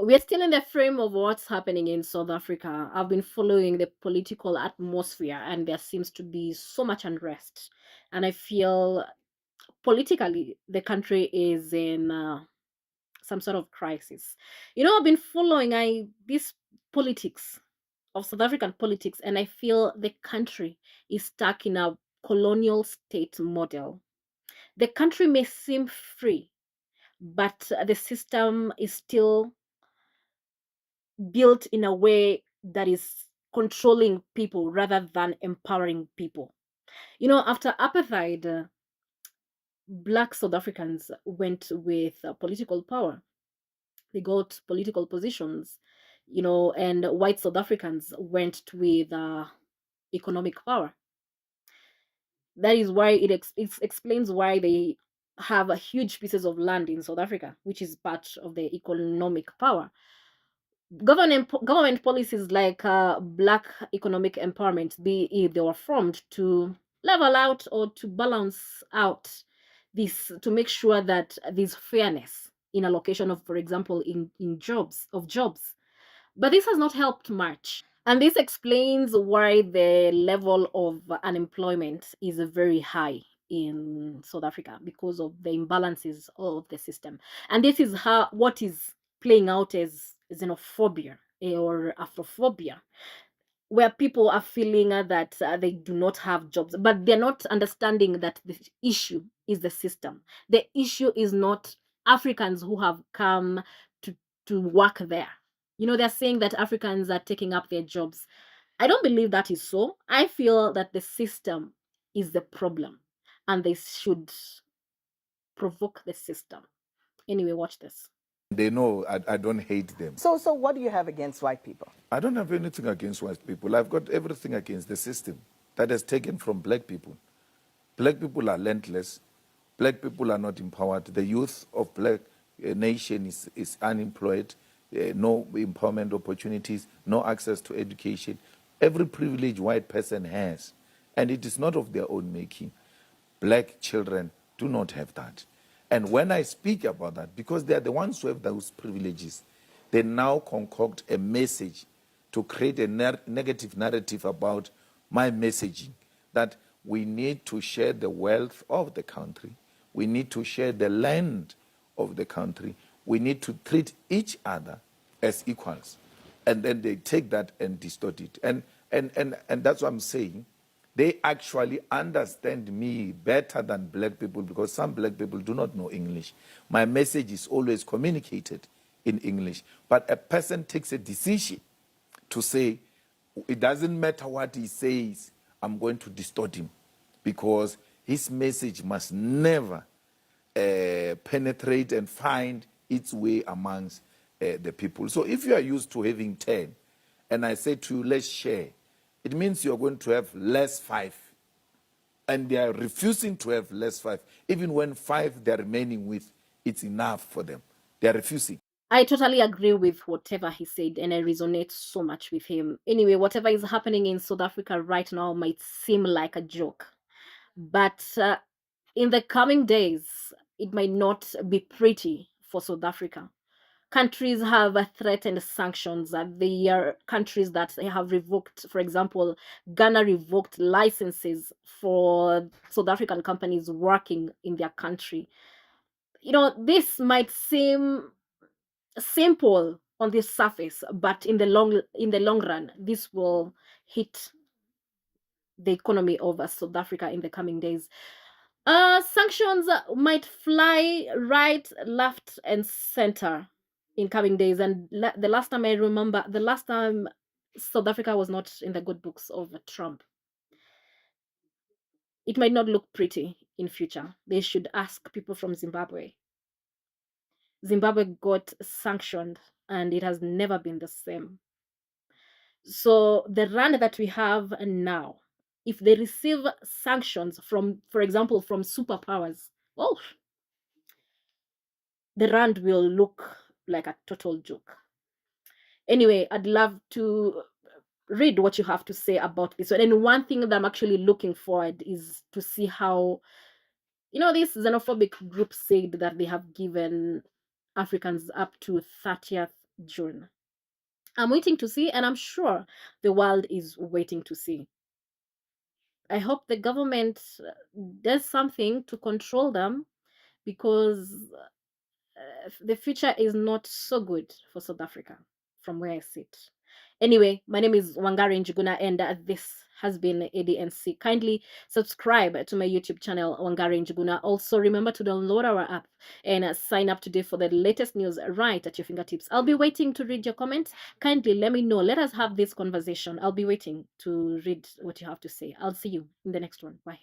we're still in the frame of what's happening in South Africa. I've been following the political atmosphere, and there seems to be so much unrest. And I feel politically the country is in some sort of crisis. I've been following this politics of South African politics, and I feel the country is stuck in a colonial state model. The country may seem free, but the system is still built in a way that is controlling people rather than empowering people. After apartheid, black South Africans went with political power. They got political positions, and white South Africans went with economic power. That is why it explains why they have a huge pieces of land in South Africa, which is part of the economic power. Government policies like black economic empowerment, they were formed to level out or to balance out this, to make sure that there's fairness in allocation of, for example, in jobs. But this has not helped much. And this explains why the level of unemployment is very high in South Africa, because of the imbalances of the system. And this is what is playing out as xenophobia or Afrophobia, where people are feeling that they do not have jobs, but they're not understanding that the issue is the system. The issue is not Africans who have come to work there. They're saying that Africans are taking up their jobs. I don't believe that is so. I feel that the system is the problem, and they should provoke the system. Anyway, watch this. They know I don't hate them. So what do you have against white people? I don't have anything against white people. I've got everything against the system that has taken from black people. Black people are landless. Black people are not empowered. The youth of black nation is unemployed, no empowerment opportunities, no access to education. Every privilege white person has, and it is not of their own making. Black children do not have that. And when I speak about that, because they are the ones who have those privileges, they now concoct a message to create a negative narrative about my messaging, that we need to share the wealth of the country. We need to share the land of the country. We need to treat each other as equals. And then they take that and distort it. And that's what I'm saying. They actually understand me better than black people, because some black people do not know English. My message is always communicated in English. But a person takes a decision to say, it doesn't matter what he says, I'm going to distort him, because his message must never penetrate and find its way amongst the people. So if you are used to having 10, and I say to you, let's share, it means you're going to have less 5. And they are refusing to have less 5. Even when 5 they're remaining with, it's enough for them. They are refusing. I totally agree with whatever he said, and I resonate so much with him. Anyway, whatever is happening in South Africa right now might seem like a joke, but in the coming days, it might not be pretty for South Africa. Countries have threatened sanctions. They are countries that they have revoked, for example, Ghana revoked licenses for South African companies working in their country. This might seem simple on the surface, but in the long run, this will hit the economy of South Africa in the coming days. Sanctions might fly right, left, and center in coming days. And the last time I remember, the last time South Africa was not in the good books of Trump. It might not look pretty in future. They should ask people from Zimbabwe. Zimbabwe got sanctioned, and it has never been the same. So the run that we have now, if they receive sanctions from, for example, from superpowers, oh, the rand will look like a total joke. Anyway, I'd love to read what you have to say about this. And one thing that I'm actually looking forward is to see how, this xenophobic group said that they have given Africans up to 30th June. I'm waiting to see, and I'm sure the world is waiting to see. I hope the government does something to control them, because the future is not so good for South Africa from where I sit. Anyway, my name is Wangari Njuguna, and this has been ADNC. Kindly subscribe to my YouTube channel, Wangari Njuguna. Also, remember to download our app and sign up today for the latest news right at your fingertips. I'll be waiting to read your comments. Kindly let me know. Let us have this conversation. I'll be waiting to read what you have to say. I'll see you in the next one. Bye.